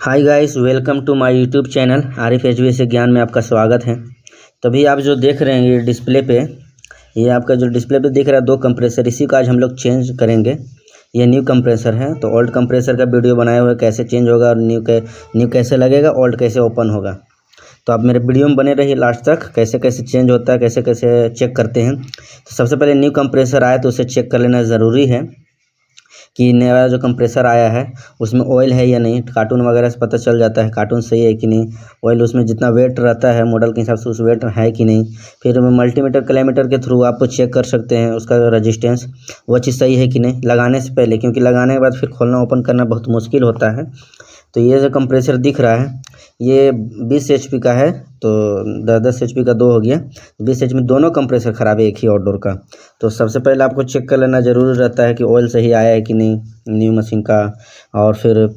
Hi guys, welcome to my YouTube channel Arif education Gyan में आपका स्वागत है। तभी आप जो देख रहे हैं ये डिस्प्ले पे, ये आपका जो डिस्प्ले पे दिख रहा है 2 कंप्रेसर, इसी का आज हम लोग चेंज करेंगे। ये न्यू कंप्रेसर है, तो ओल्ड कंप्रेसर का वीडियो बनाया हुआ है कैसे चेंज होगा और न्यू कैसे लगेगा, ओल्ड कैसे ओपन होगा। तो आप मेरे वीडियो में बने रहिए लास्ट तक, कैसे कैसे चेंज होता है, कैसे कैसे चेक करते हैं। तो सबसे पहले न्यू कंप्रेसर आया तो उसे चेक कर लेना ज़रूरी है कि नया जो कंप्रेसर आया है उसमें ऑयल है या नहीं। कार्टून वगैरह से पता चल जाता है कार्टून सही है कि नहीं, ऑयल उसमें जितना वेट रहता है मॉडल के हिसाब से उस वेट है कि नहीं। फिर मल्टीमीटर किलोमीटर के थ्रू आप चेक कर सकते हैं उसका रेजिस्टेंस, वो चीज़ सही है कि नहीं लगाने से पहले, क्योंकि लगाने के बाद फिर खोलना ओपन करना बहुत मुश्किल होता है। तो ये जो कंप्रेसर दिख रहा है ये 20 HP का है, तो 10 HP का 2 हो गया, 20 HP में दोनों कंप्रेसर ख़राब है एक ही आउटडोर का। तो सबसे पहले आपको चेक कर लेना ज़रूरी रहता है कि ऑयल सही आया है कि नहीं न्यू मशीन का, और फिर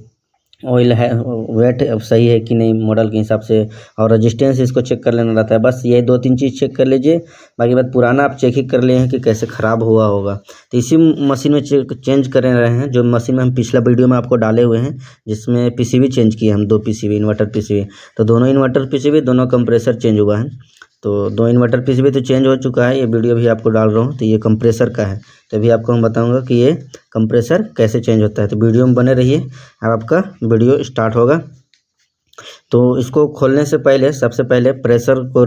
ऑयल है वेट सही है कि नहीं मॉडल के हिसाब से, और रजिस्टेंस इसको चेक कर लेना रहता है। बस यही 2-3 चीज़ चेक कर लीजिए, बाकी बात पुराना आप चेक ही कर लिए हैं कि कैसे ख़राब हुआ होगा। तो इसी मशीन में चेंज कर रहे हैं, जो मशीन में हम पिछला वीडियो में आपको डाले हुए हैं, जिसमें PCB चेंज किए हम 2 PCB इन्वर्टर PCB। तो दोनों इन्वर्टर PCB दोनों कंप्रेसर चेंज हुआ है। तो 2 इन्वर्टर PCB तो चेंज हो चुका है, ये वीडियो भी आपको डाल रहा हूँ। तो ये कंप्रेसर का है, तभी आपको हम बताऊंगा कि ये कंप्रेसर कैसे चेंज होता है। तो वीडियो में बने रहिए, अब आपका वीडियो स्टार्ट होगा। तो इसको खोलने से पहले सबसे पहले प्रेशर को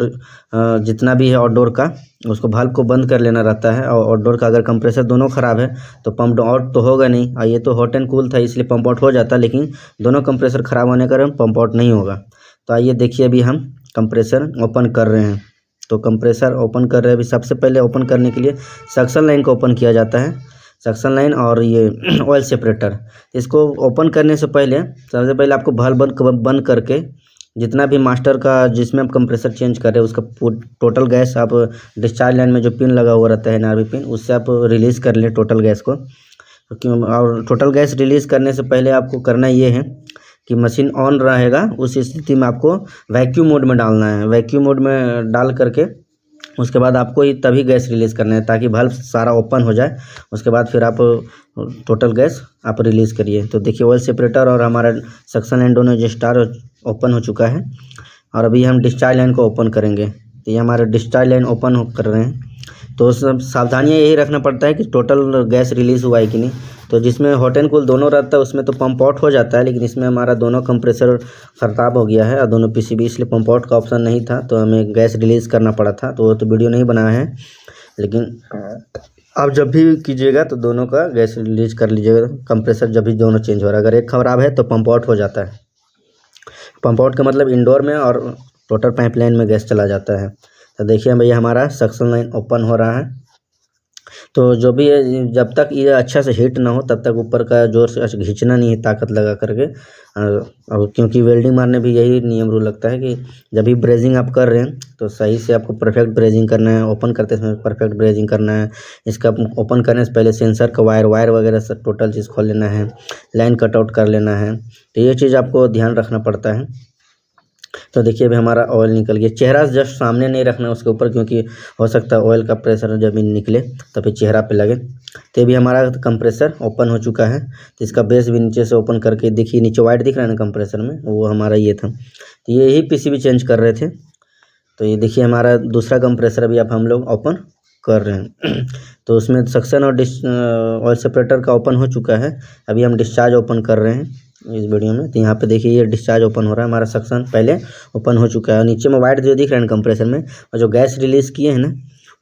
जितना भी है आउटडोर का उसको वाल्व को बंद कर लेना रहता है। और आउटडोर का अगर कंप्रेसर दोनों ख़राब है तो पंप आउट तो होगा नहीं, और ये तो हॉट एंड कूल था इसलिए पंप आउट हो जाता, लेकिन दोनों कंप्रेसर ख़राब होने के कारण पंप आउट नहीं होगा। तो आइए देखिए, अभी हम कंप्रेसर ओपन कर रहे हैं। तो कंप्रेसर ओपन कर रहे हैं। अभी सबसे पहले ओपन करने के लिए सक्शन लाइन को ओपन किया जाता है, सक्शन लाइन और ये ऑयल सेपरेटर। इसको ओपन करने से पहले सबसे पहले आपको वाल्व बंद करके जितना भी मास्टर का जिसमें आप कंप्रेसर चेंज कर रहे हैं उसका टोटल गैस आप डिस्चार्ज लाइन में जो पिन लगा हुआ रहता है NRV पिन, उससे आप रिलीज़ कर लें टोटल गैस को। और टोटल गैस रिलीज़ करने से पहले आपको करना ये है कि मशीन ऑन रहेगा उस स्थिति में आपको वैक्यूम मोड में डालना है। वैक्यूम मोड में डाल करके उसके बाद आपको ही तभी गैस रिलीज़ करना है ताकि वाल्व सारा ओपन हो जाए। उसके बाद फिर आप टोटल गैस आप रिलीज़ करिए। तो देखिए ऑयल सेपरेटर और हमारा सक्शन लाइन दोनों जो स्टार ओपन हो चुका है, और अभी हम डिस्चार्ज लाइन को ओपन करेंगे। तो ये हमारे डिस्चार्ज लाइन ओपन कर रहे हैं। तो सब सावधानियाँ यही रखना पड़ता है कि टोटल गैस रिलीज़ हुआ है कि नहीं। तो जिसमें हॉट एंड कूल दोनों रहता है उसमें तो पंप आउट हो जाता है, लेकिन इसमें हमारा दोनों कंप्रेसर ख़राब हो गया है और दोनों PCB, इसलिए पंप आउट का ऑप्शन नहीं था, तो हमें गैस रिलीज़ करना पड़ा था। तो वो तो वीडियो नहीं बनाया है, लेकिन आप जब भी कीजिएगा तो दोनों का गैस रिलीज़ कर लीजिएगा। कंप्रेसर जब भी दोनों चेंज हो रहा है, अगर एक ख़राब है तो पंप आउट हो जाता है। पंप आउट का मतलब इंडोर में और टोटल पाइपलाइन में गैस चला जाता है। तो देखिए भैया हमारा सक्शन लाइन ओपन हो रहा है। तो जो भी है जब तक ये अच्छा से हीट ना हो तब तक ऊपर का जोर से खींचना नहीं है ताकत लगा करके। और क्योंकि वेल्डिंग मारने भी यही नियम रूल लगता है कि जब भी ब्रेजिंग आप कर रहे हैं तो सही से आपको परफेक्ट ब्रेजिंग करना है, ओपन करते समय परफेक्ट ब्रेजिंग करना है। इसका ओपन करने से पहले सेंसर का वायर वगैरह सब टोटल चीज़ खोल लेना है, लाइन कट आउट कर लेना है। तो ये चीज़ आपको ध्यान रखना पड़ता है। तो देखिए अभी हमारा ऑयल निकल गया। चेहरा जस्ट सामने नहीं रखना उसके ऊपर, क्योंकि हो सकता है ऑयल का प्रेशर जब भी निकले तो फिर चेहरा पे लगे। तो अभी हमारा कंप्रेसर ओपन हो चुका है। तो इसका बेस भी नीचे से ओपन करके देखिए, नीचे वाइट दिख रहा है ना कंप्रेसर में, वो हमारा ये था। तो ये ही PCB चेंज कर रहे थे। तो ये देखिए हमारा दूसरा कंप्रेसर अभी आप हम लोग ओपन कर रहे हैं। तो उसमें सक्शन और ऑयल सेपरेटर का ओपन हो चुका है। अभी हम डिस्चार्ज ओपन कर रहे हैं इस वीडियो में। तो यहाँ पे देखिए ये डिस्चार्ज ओपन हो रहा है, हमारा सक्शन पहले ओपन हो चुका है। नीचे में वाइट जो दिख रहा है कंप्रेसर में, और जो गैस रिलीज़ किए हैं ना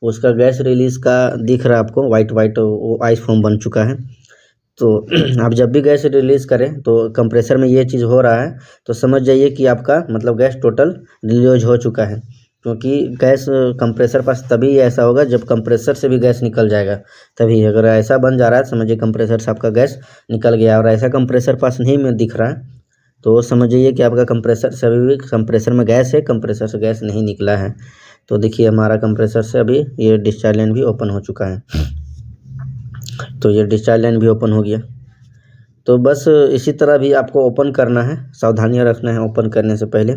उसका गैस रिलीज़ का दिख रहा है आपको वाइट वो आइस फॉर्म बन चुका है। तो आप जब भी गैस रिलीज़ करें तो कंप्रेसर में ये चीज़ हो रहा है तो समझ जाइए कि आपका मतलब गैस टोटल रिलीज हो चुका है। क्योंकि गैस कंप्रेसर पास तभी ऐसा होगा जब कंप्रेसर से भी गैस निकल जाएगा, तभी। अगर ऐसा बन जा रहा है समझिए कंप्रेसर से आपका गैस निकल गया, और ऐसा कंप्रेसर पास नहीं में दिख रहा है तो समझिए कि आपका कंप्रेसर से अभी भी कंप्रेसर में गैस है, कंप्रेसर से गैस नहीं निकला है। तो देखिए हमारा कंप्रेसर से अभी ये डिस्चार्ज लाइन भी ओपन हो चुका है। तो ये डिस्चार्ज लाइन भी ओपन हो गया। तो बस इसी तरह भी आपको ओपन करना है, सावधानियाँ रखना है ओपन करने से पहले।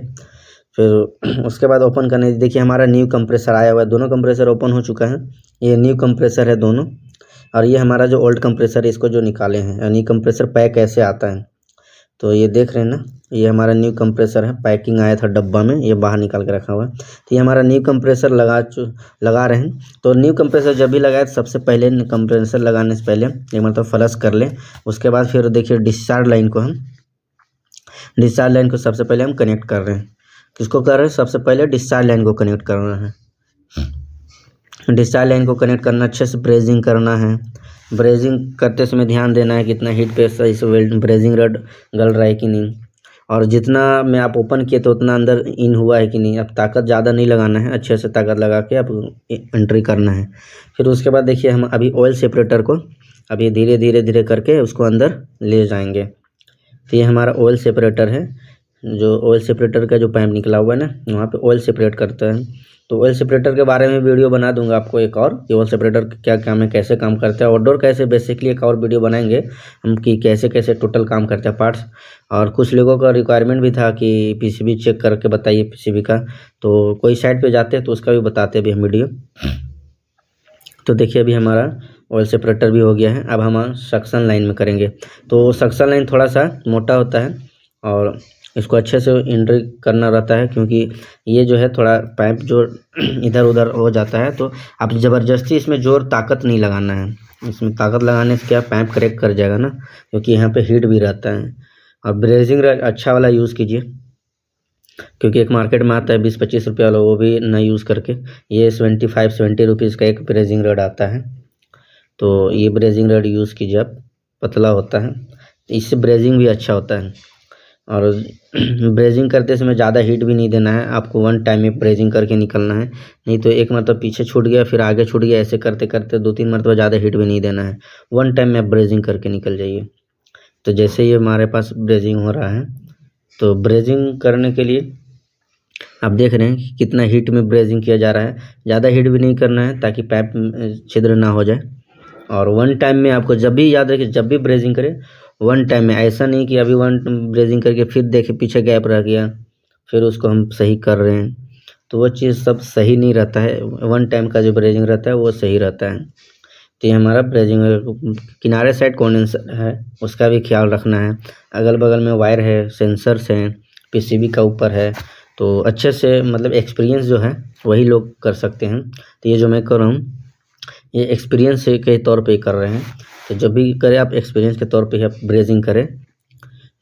फिर उसके बाद ओपन करने देखिए हमारा न्यू कंप्रेसर आया हुआ है, दोनों कंप्रेसर ओपन हो चुका है। ये न्यू कंप्रेसर है दोनों, और ये हमारा जो ओल्ड कंप्रेसर है इसको जो निकाले हैं। न्यू कंप्रेसर पैक ऐसे आता है, तो ये देख रहे हैं ना, ये हमारा न्यू कंप्रेसर है, पैकिंग आया था डब्बा में, ये बाहर निकाल के रखा हुआ है। तो ये हमारा न्यू कंप्रेसर लगा रहे हैं। तो न्यू कंप्रेसर जब भी लगाए तो सबसे पहले कंप्रेसर लगाने से पहले एक मतलब फ्लश कर लें। उसके बाद फिर देखिए डिस्चार्ज लाइन को सबसे पहले हम कनेक्ट कर रहे हैं। किसको कर रहे हैं? सबसे पहले डिस्चार्ज लाइन को कनेक्ट करना है। डिस्चार्ज लाइन को कनेक्ट करना, अच्छे से ब्रेजिंग करना है। ब्रेजिंग करते समय ध्यान देना है कितना हीट पे सही से ब्रेजिंग रड गल रहा है कि नहीं, और जितना में आप ओपन किए तो उतना अंदर इन हुआ है कि नहीं। अब ताकत ज़्यादा नहीं लगाना है, अच्छे से ताकत लगा के आप एंट्री करना है। फिर उसके बाद देखिए हम अभी ऑयल सेपरेटर को अभी धीरे धीरे करके उसको अंदर ले जाएंगे। तो ये हमारा ऑयल सेपरेटर है, जो ऑयल सेपरेटर का जो पाइप निकला हुआ है ना, वहाँ पे ऑयल सेपरेट करता है। तो ऑयल सेपरेटर के बारे में वीडियो बना दूंगा आपको एक और, कि ऑयल सेपरेटर क्या काम है, कैसे काम करता है, आउटडोर कैसे बेसिकली एक और वीडियो बनाएंगे हम कि कैसे कैसे टोटल काम करता है पार्ट्स। और कुछ लोगों का रिक्वायरमेंट भी था कि पीसीबी चेक करके बताइए पीसीबी का, तो कोई साइट पे जाते हैं तो उसका भी बताते हैं अभी हम वीडियो। तो देखिए अभी हमारा ऑयल सेपरेटर भी हो गया है। अब हम सक्शन लाइन में करेंगे। तो सक्शन लाइन थोड़ा सा मोटा होता है और इसको अच्छे से एंट्री करना रहता है, क्योंकि ये जो है थोड़ा पाइप जो इधर उधर हो जाता है, तो आप ज़बरदस्ती इसमें जोर ताकत नहीं लगाना है। इसमें ताकत लगाने से क्या पाइप क्रैक कर जाएगा ना, क्योंकि यहाँ पे हीट भी रहता है। और ब्रेजिंग अच्छा वाला यूज़ कीजिए, क्योंकि एक मार्केट में आता है 20-25 रुपये वाला, वो भी ना यूज़ करके ये 75-70 रुपीज़ का एक ब्रेजिंग रड आता है। तो ये ब्रेजिंग रड यूज़ कीजिए आप, पतला होता है, इससे ब्रेजिंग भी अच्छा होता है। और ब्रेजिंग करते समय ज़्यादा हीट भी नहीं देना है आपको, वन टाइम में ब्रेजिंग करके निकलना है। नहीं तो एक मतलब पीछे छूट गया फिर आगे छूट गया, ऐसे करते करते 2-3 मरतबा ज़्यादा हीट भी नहीं देना है, वन टाइम में ब्रेजिंग करके निकल जाइए। तो जैसे ही हमारे पास ब्रेजिंग हो रहा है, तो ब्रेजिंग करने के लिए आप देख रहे हैं कि कितना हीट में ब्रेजिंग किया जा रहा है। ज़्यादा हीट भी नहीं करना है ताकि पाइप छिद्र ना हो जाए। और वन टाइम में आपको जब भी याद रखिए, जब भी ब्रेजिंग करें वन टाइम में, ऐसा नहीं कि अभी वन ब्रेजिंग करके फिर देखे पीछे गैप रह गया फिर उसको हम सही कर रहे हैं, तो वो चीज़ सब सही नहीं रहता है। वन टाइम का जो ब्रेजिंग रहता है वो सही रहता है। तो ये हमारा ब्रेजिंग किनारे साइड कंडेंसर है, उसका भी ख्याल रखना है। अगल बगल में वायर है, सेंसर्स हैं, पीसीबी का ऊपर है, तो अच्छे से मतलब एक्सपीरियंस जो है वही लोग कर सकते हैं। तो ये जो मैं कर रहा हूँ ये एक्सपीरियंस के तौर पे कर रहे हैं। तो जब भी करें आप एक्सपीरियंस के तौर पे ही आप ब्रेजिंग करें,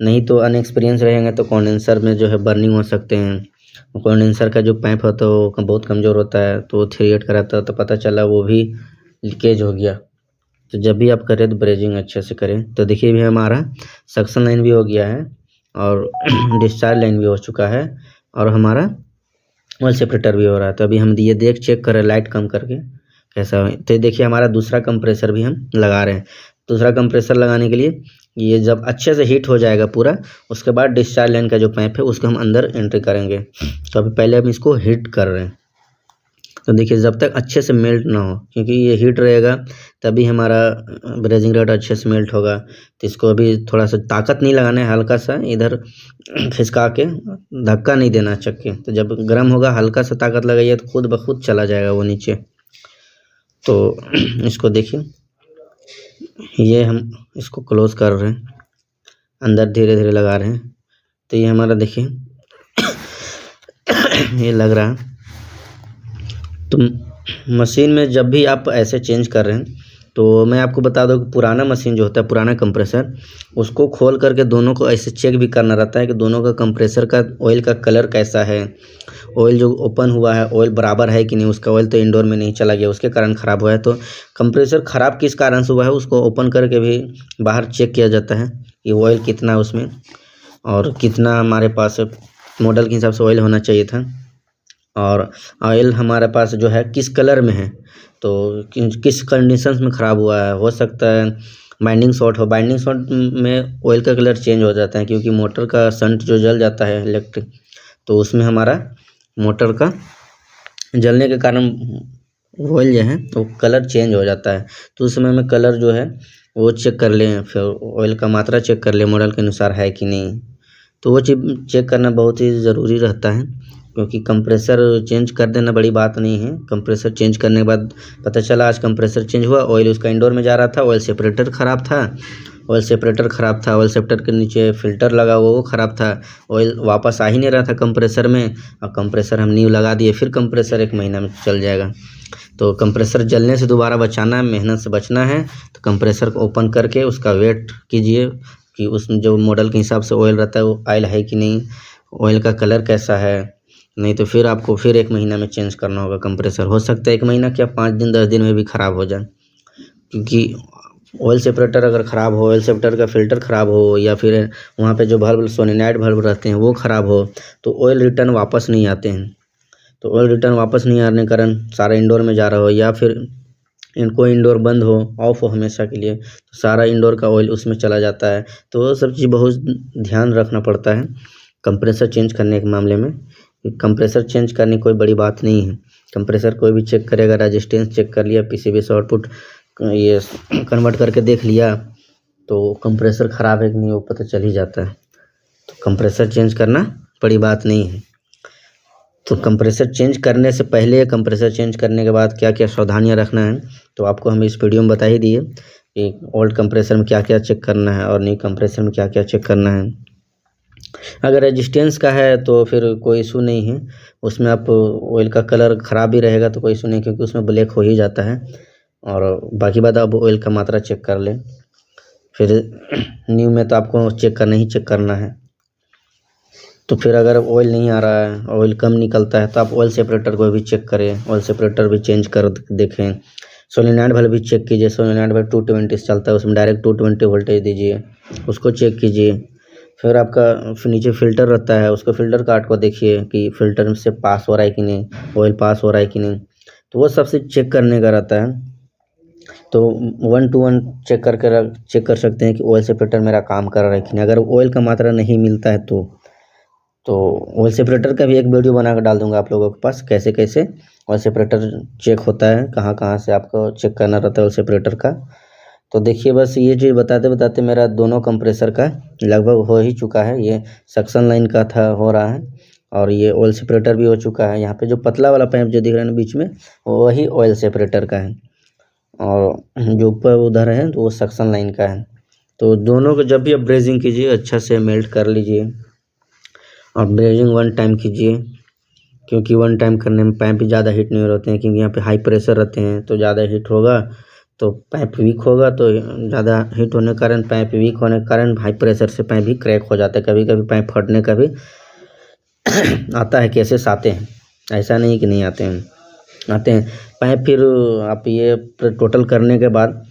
नहीं तो अनएक्सपीरियंस रहेंगे तो कंडेंसर में जो है बर्निंग हो सकते हैं। कंडेंसर का जो पाइप होता है वो बहुत कमज़ोर होता है, तो वो 3/8 का रहता है, तो पता चला वो भी लीकेज हो गया। तो जब भी आप करें तो ब्रेजिंग अच्छे से करें। तो देखिए भी हमारा सक्शन लाइन भी हो गया है और डिस्चार्ज लाइन भी हो चुका है और हमारा ऑयल सेपरेटर भी हो रहा है। तो अभी हम ये चेक करें लाइट कम करके कैसा है। तो देखिए हमारा दूसरा कंप्रेसर भी हम लगा रहे हैं। दूसरा कंप्रेसर लगाने के लिए ये जब अच्छे से हीट हो जाएगा पूरा, उसके बाद डिस्चार्ज लाइन का जो पाइप है उसको हम अंदर एंट्री करेंगे। तो अभी पहले हम इसको हीट कर रहे हैं। तो देखिए जब तक अच्छे से मेल्ट ना हो, क्योंकि ये हीट रहेगा तभी हमारा ब्रेजिंग रड अच्छे से मेल्ट होगा। तो इसको अभी थोड़ा सा ताकत नहीं लगाना है, हल्का सा इधर खिसका के, धक्का नहीं देना चक्के। तो जब गर्म होगा हल्का सा ताकत लगाइए तो खुद ब खुद चला जाएगा वो नीचे। तो इसको देखिए, ये हम इसको क्लोज कर रहे हैं, अंदर धीरे धीरे लगा रहे हैं। तो ये हमारा देखिए ये लग रहा है। तो मशीन में जब भी आप ऐसे चेंज कर रहे हैं, तो मैं आपको बता दूं कि पुराना मशीन जो होता है, पुराना कंप्रेसर, उसको खोल करके दोनों को ऐसे चेक भी करना रहता है कि दोनों का कंप्रेसर का ऑयल का कलर कैसा है, ऑयल जो ओपन हुआ है ऑयल बराबर है कि नहीं। उसका ऑयल तो इंडोर में नहीं चला गया, उसके कारण ख़राब हुआ है। तो कंप्रेसर ख़राब किस कारण से हुआ है उसको ओपन करके भी बाहर चेक किया जाता है कि ऑयल कितना है उसमें और कितना हमारे पास मॉडल के हिसाब से ऑयल होना चाहिए था, और ऑयल हमारे पास जो है किस कलर में है, तो किस कंडीशंस में ख़राब हुआ है। हो सकता है बाइंडिंग शॉर्ट हो, बाइंडिंग शॉर्ट में ऑयल का कलर चेंज हो जाता है, क्योंकि मोटर का शंट जो जल जाता है इलेक्ट्रिक, तो उसमें हमारा मोटर का जलने के कारण ऑयल जो है वो कलर चेंज हो जाता है। तो उस समय में कलर जो है वो चेक कर लें, फिर ऑयल का मात्रा चेक कर लें मॉडल के अनुसार है कि नहीं। तो वो चीज़ चेक करना बहुत ही ज़रूरी रहता है, क्योंकि कंप्रेसर चेंज कर देना बड़ी बात नहीं है। कंप्रेसर चेंज करने के बाद पता चला आज कंप्रेसर चेंज हुआ, ऑयल उसका इंडोर में जा रहा था, ऑयल सेपरेटर ख़राब था, ऑयल सेपरेटर ख़राब था, ऑयल सेपरेटर के नीचे फ़िल्टर लगा हुआ वो ख़राब था, ऑयल वापस आ ही नहीं रहा था कंप्रेसर में। और कंप्रेसर हम न्यू लगा दिए, फिर कंप्रेसर 1 महीना में चल जाएगा। तो कंप्रेसर जलने से दोबारा बचाना है, मेहनत से बचना है। तो कंप्रेसर को ओपन करके उसका वेट कीजिए कि उस जो मॉडल के हिसाब से ऑयल रहता है वो ऑयल है कि नहीं, ऑयल का कलर कैसा है। नहीं तो फिर आपको फिर 1 महीना में चेंज करना होगा कंप्रेसर। हो सकता है 1 महीना क्या 5 दिन 10 दिन में भी ख़राब हो जाए, क्योंकि ऑयल सेपरेटर अगर ख़राब हो, ऑयल सेपरेटर का फ़िल्टर ख़राब हो, या फिर वहाँ पे जो बल्ब सोलेनॉइड बल्ब रहते हैं वो ख़राब हो, तो ऑयल रिटर्न वापस नहीं आते हैं। तो ऑयल रिटर्न वापस नहीं आने के कारण सारा इंडोर में जा रहा हो, या फिर इनको इंडोर बंद हो, ऑफ हो हमेशा के लिए, तो सारा इंडोर का ऑयल उसमें चला जाता है। तो वो सब चीज़ बहुत ध्यान रखना पड़ता है कंप्रेसर चेंज करने के मामले में। कंप्रेसर चेंज करने कोई बड़ी बात नहीं है। कंप्रेसर कोई भी चेक करेगा, रेजिस्टेंस चेक कर लिया, पीसीबी से आउटपुट ये कन्वर्ट करके देख लिया, तो कंप्रेसर ख़राब है कि नहीं वो पता चल ही जाता है। तो कंप्रेसर चेंज करना बड़ी बात नहीं है। तो कंप्रेसर चेंज करने से पहले, कंप्रेसर चेंज करने के बाद क्या क्या सावधानियां रखना है, तो आपको हम इस वीडियो में बता ही दिए कि ओल्ड कंप्रेसर में क्या क्या चेक करना है और न्यू कंप्रेसर में क्या क्या चेक करना है। अगर रेजिस्टेंस का है तो फिर कोई इशू नहीं है, उसमें आप ऑयल का कलर ख़राब भी रहेगा तो कोई इशू नहीं, क्योंकि उसमें ब्लैक हो ही जाता है। और बाकी बात आप ऑयल का मात्रा चेक कर लें। फिर न्यू में तो आपको चेक करना ही चेक करना है। तो फिर अगर ऑयल नहीं आ रहा है, ऑयल कम निकलता है, तो आप ऑयल सेपरेटर को भी चेक करें, ऑयल सेपरेटर भी चेंज कर देखें। सोलेनॉइड बल्ब भी चेक कीजिए, सोलेनॉइड बल्ब 220 से चलता है, उसमें डायरेक्ट 220 वोल्टेज दीजिए, उसको चेक कीजिए। फिर आपका नीचे फ़िल्टर रहता है, उसको फ़िल्टर काट को देखिए कि फ़िल्टर से पास हो रहा है कि नहीं, ऑयल पास हो रहा है कि नहीं। तो वो सबसे चेक करने का रहता है। तो 1 to 1 चेक कर सकते हैं कि ऑयल सेपरेटर मेरा काम कर रहा है कि नहीं। अगर ऑयल का मात्रा नहीं मिलता है तो ऑयल सेपरेटर का भी एक वीडियो बना कर डाल दूंगा आप लोगों के पास, कैसे कैसे ऑयल सेपरेटर चेक होता है, कहाँ कहाँ से आपको चेक करना रहता है ऑयल सेपरेटर का। तो देखिए, बस ये चीज़ बताते बताते मेरा दोनों कंप्रेसर का लगभग हो ही चुका है। ये सक्शन लाइन का था, हो रहा है, और ये ऑयल सेपरेटर भी हो चुका है। यहाँ पे जो पतला वाला पाइप जो दिख रहा है ना बीच में, वही ऑयल सेपरेटर का है, और जो ऊपर उधर है तो वो सक्शन लाइन का है। तो दोनों को जब भी आप ब्रेजिंग कीजिए अच्छा से मेल्ट कर लीजिए, और ब्रेजिंग 1 टाइम कीजिए, क्योंकि 1 टाइम करने में पाइप भी ज़्यादा हीट नहीं रहते हैं, क्योंकि यहाँ पे हाई प्रेशर रहते हैं, तो ज़्यादा हीट होगा तो पाइप वीक होगा। तो ज़्यादा हीट होने के कारण, पाइप वीक होने के कारण हाई प्रेशर से पाइप भी क्रैक हो जाता है। कभी कभी पाइप फटने का भी आता है, केसेस आते हैं, ऐसा नहीं कि नहीं आते हैं, आते हैं पाइप। फिर आप ये टोटल करने के बाद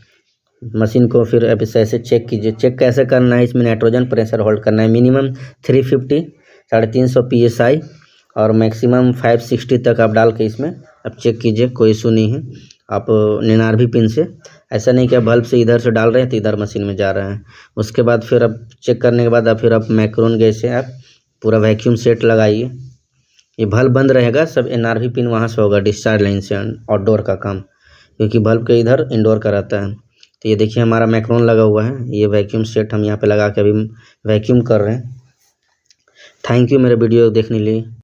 मशीन को फिर अब ऐसे चेक कीजिए। चेक कैसे करना है, इसमें नाइट्रोजन प्रेशर होल्ड करना है, मिनिमम 350 350 PSI और मैक्सिमम 560 तक आप डाल के इसमें अब चेक कीजिए, कोई इशू नहीं है। आप 99 पिन से, ऐसा नहीं कि आप बल्ब से इधर से डाल रहे हैं तो इधर मशीन में जा रहा है। उसके बाद फिर अब चेक करने के बाद फिर आप मैक्रोन गैस से आप पूरा वैक्यूम सेट लगाइए। ये बल्ब बंद रहेगा, सब NRV पिन वहाँ से होगा, डिस्चार्ज लाइन से, आउटडोर का काम, क्योंकि बल्ब के इधर इंडोर का रहता है। तो ये देखिए हमारा मैक्रोन लगा हुआ है, ये वैक्यूम सेट हम यहाँ पे लगा के अभी वैक्यूम कर रहे हैं। थैंक यू मेरे वीडियो देखने के लिए।